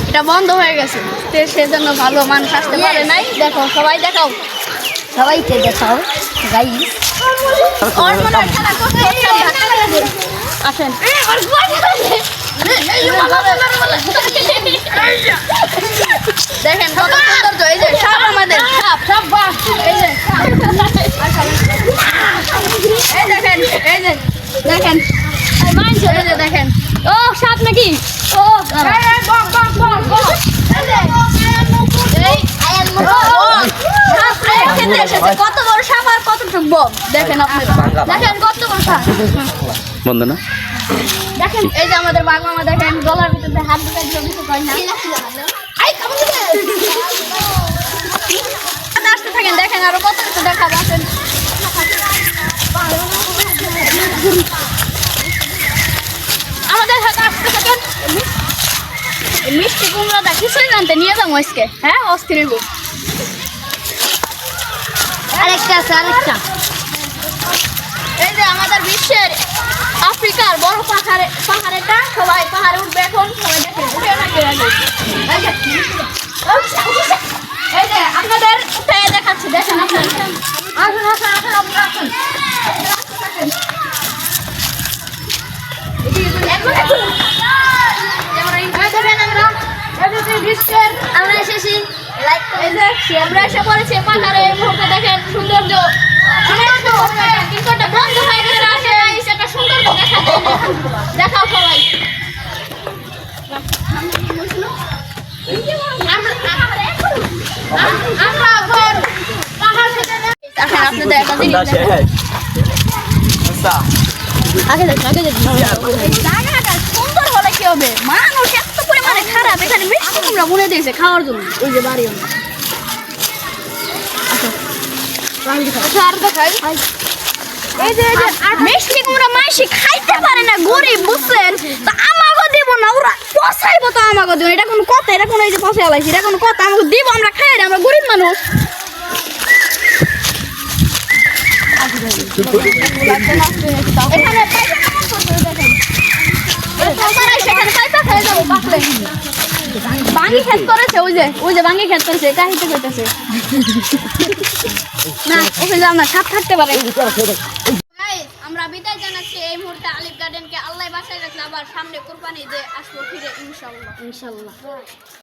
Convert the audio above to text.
এটা বন্ধ হয়ে গেছে, সেজন্য ভালো মানুষ আসতে পারে নাই। দেখো সবাই দেখাও, সবাইকে দেখাও গাইস। ওর মনে হয় খেলা করতে আসেন। দেখেন কত সৌন্দর্য, এই যে সাপ, আমাদের সাপ সাপ বাহ, এই যে এই দেখেন, এই যে দেখেন মানছে, এই যে দেখেন, ও সাপ নাকি, ও কত বড় সাপ আর কতটুকু বম, দেখেন আপনারা, দেখেন কত বড় সাপ। বন্ধ না, দেখেন এই যে আমাদের বাঘ মামা, দেখেন গলার ভিতরে হাত ঢুকে কিছু কয় না। আসতে থাকেন, দেখেন আরো কত কিছু দেখাবো। আসেন আমাদের হাতে আসতে থাকেন। মিষ্টি কুমড়াটা কিছুই জানতে নিয়ে যাবো আজকে, হ্যাঁ অস্থির। আরেকটা আছে, আরেকটা। এই যে আমাদের বিশ্বের আফ্রিকার বড় পাহাড়েটা, সবাই পাহাড়ে উঠবে এখন, সবাই দেখেন উঠে নাকি এই যে আপনাদের পেয়ে দেখাচ্ছি, দেখেন আপনার আসুন আসুন আসুন, আপনি আসুন। আমরা এসেছি, আমরা এসে পড়েছি পাহাড়ে। এই মুহূর্তে দেখেন সৌন্দর্য, কিন্তু একটা বন্ধ হয়ে গেছে, আসে সেটা সৌন্দর্য দেখাও সবাই। আমরা এখন পাহাড় থেকে আপনাদের একটা জিনিস জায়গাটা সুন্দর হলে কি হবে, মানুষ এত পরিমাণে খারাপ, এখানে মিষ্টি কুমড়া বুনে দিয়েছে খাওয়ার জন্য। ওই যে বাড়ি এই যে মিষ্টি কুমড়া মাইসি খাইতে পারে না, গরিব বুঝছেন, তা আমাকে দিব না, ওরা পচাইবো তো আমাকে দিব। এটা কোনো কথা, এটা কোনো এই যে পচে আলাইছি, এটা কোনো কথা, আমাকে দিব, আমরা খাই, আমরা গরিব মানুষ। বাঙি খেত করেছে, ওই যে বাঙি খেত করেছে, কাহিতে করতেছে না, ওকে যাও না, সাপ থাকতে পারে। আমরা বিদায় জানাচ্ছি এই মুহূর্তে আলিফ গার্ডেনকে। আল্লাহ বাঁচায় রাখলে আবার সামনে কোরবানি দিয়ে আসবো ফিরে ইনশাআল্লাহ।